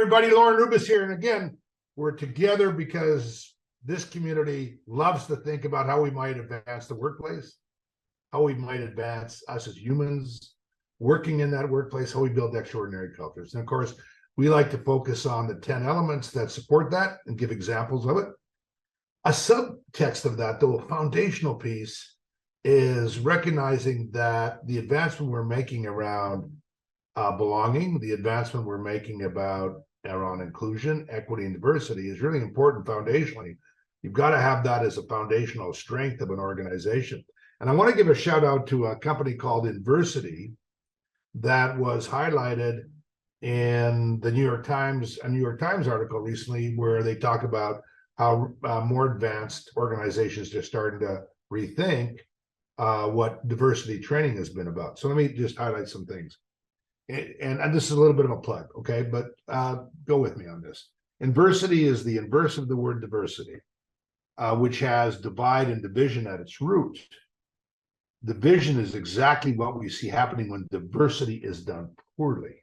everybody, Lorne Rubis here. And again, we're together because this community loves to think about how we might advance the workplace, how we might advance us as humans working in that workplace, how we build extraordinary cultures. And of course, we like to focus on the 10 elements that support that and give examples of it. A subtext of that, though, a foundational piece, is recognizing that the advancement we're making around belonging, the advancement we're making around inclusion, equity, and diversity is really important foundationally. You've got to have that as a foundational strength of an organization. And I want to give a shout out to a company called Inversity that was highlighted in the New York Times, a New York Times article recently, where they talk about how more advanced organizations are starting to rethink what diversity training has been about. So let me just highlight some things. And this is a little bit of a plug, okay? But go with me on this. Inversity is the inverse of the word diversity, which has divide and division at its root. Division is exactly what we see happening when diversity is done poorly.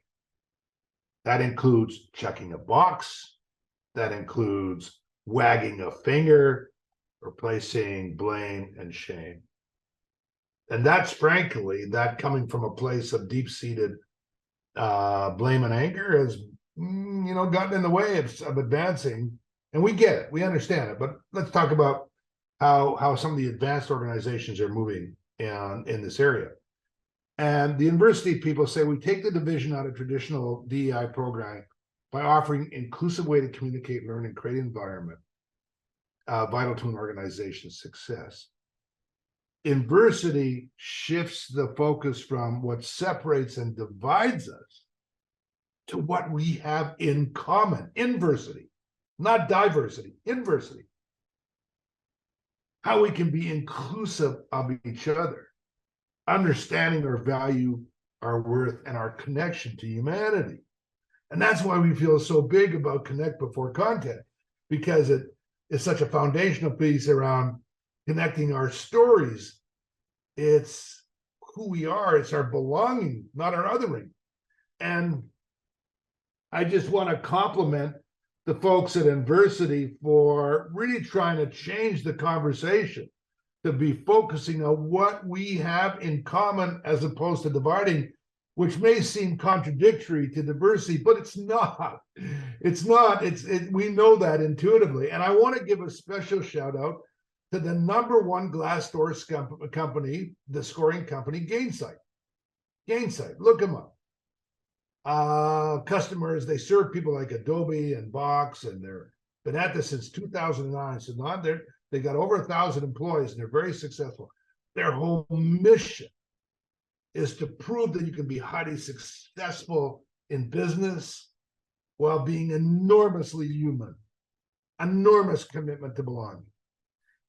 That includes checking a box. That includes wagging a finger, replacing blame and shame. And that's frankly, that coming from a place of deep-seated blame and anger has, gotten in the way of advancing. And we get it, we understand it. But let's talk about how some of the advanced organizations are moving in this area. And the Inversity people say we take the division out of traditional DEI programming by offering inclusive way to communicate, learn, and create an environment vital to an organization's success. Inversity shifts the focus from what separates and divides us to what we have in common. Inversity, not diversity, inversity. How we can be inclusive of each other, understanding our value, our worth, and our connection to humanity. And that's why we feel so big about Connect Before Content, because it is such a foundational piece around connecting our stories. It's who we are, it's our belonging, not our othering. And I just want to compliment the folks at Inversity for really trying to change the conversation to be focusing on what we have in common as opposed to dividing, which may seem contradictory to diversity, but it's not. It's not. We know that intuitively. And I want to give a special shout out to the #1 Glassdoor company, the scoring company, Gainsight. Gainsight, look them up. Customers, they serve people like Adobe and Box, and they've been at this since 2009. So now they got over 1,000 employees, and they're very successful. Their whole mission is to prove that you can be highly successful in business while being enormously human, enormous commitment to belonging.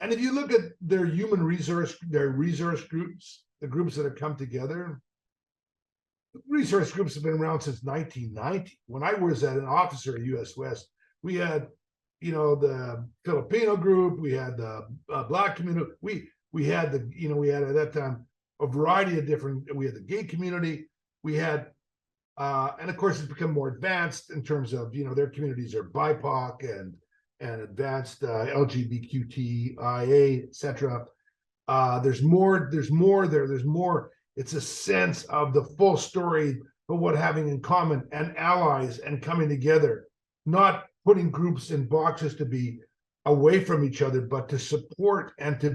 And if you look at their resource groups, the groups that have come together, resource groups have been around since 1990. When I was an officer at US West, we had, the Filipino group, we had the Black community, we had at that time a variety of different. We had the gay community, we had, and of course it's become more advanced in terms of their communities are BIPOC and advanced LGBTQIA, etc. There's more there. There's more. It's a sense of the full story of what having in common and allies and coming together, not putting groups in boxes to be away from each other, but to support and to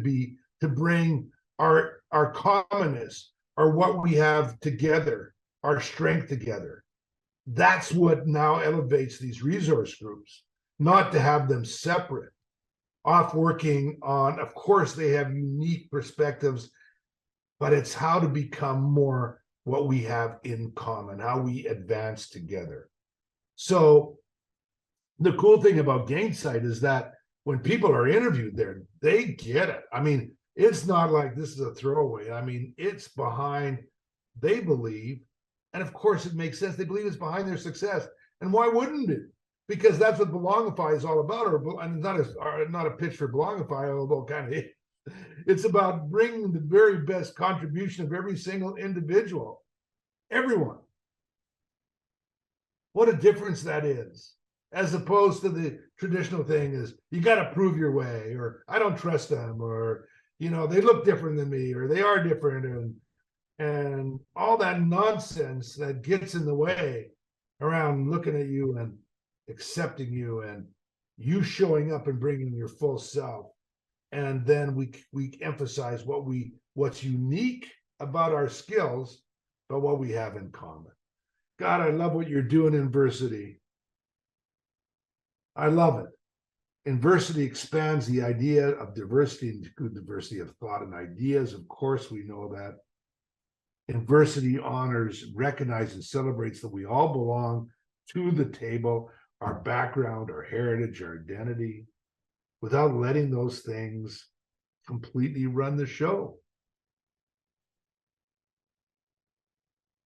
bring our commonness, or what we have together, our strength together. That's what now elevates these resource groups, not to have them separate, off working on, of course, they have unique perspectives, but it's how to become more what we have in common, how we advance together. So the cool thing about Gainsight is that when people are interviewed there, they get it. I mean, it's not like this is a throwaway. I mean, it's behind, they believe, and of course it makes sense. They believe it's behind their success. And why wouldn't it? Because that's what Belongify is all about. And not a pitch for Belongify, although kind of is. It's about bringing the very best contribution of every single individual, everyone. What a difference that is, as opposed to the traditional thing is you got to prove your way, or I don't trust them, or they look different than me, or they are different, and all that nonsense that gets in the way around looking at you and accepting you and you showing up and bringing your full self. And then we emphasize what's unique about our skills, but what we have in common. God, I love what you're doing in Inversity. I love it. Inversity expands the idea of diversity and good diversity of thought and ideas. Of course, we know that. Inversity honors, recognizes, and celebrates that we all belong to the table, our background, our heritage, our identity, without letting those things completely run the show.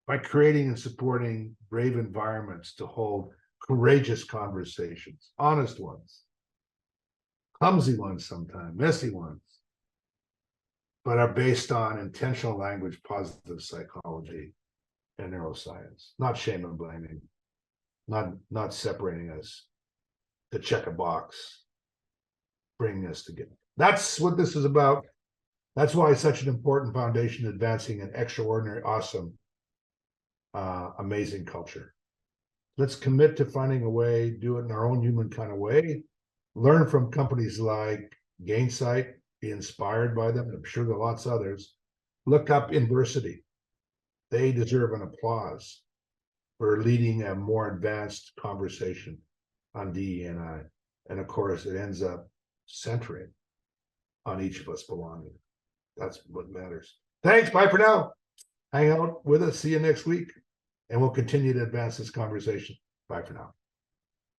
By creating and supporting brave environments to hold courageous conversations, honest ones, clumsy ones sometimes, messy ones, but are based on intentional language, positive psychology, and neuroscience, not shame and blaming, not separating us to check a box, bringing us together. That's what this is about. That's why it's such an important foundation advancing an extraordinary, awesome, amazing culture. Let's commit to finding a way, do it in our own human kind of way, learn from companies like Gainsight, be inspired by them. I'm sure there are lots of others. Look up Inversity. They deserve an applause for leading a more advanced conversation on DE&I. And of course, it ends up centering on each of us belonging. That's what matters. Thanks. Bye for now. Hang out with us. See you next week. And we'll continue to advance this conversation. Bye for now.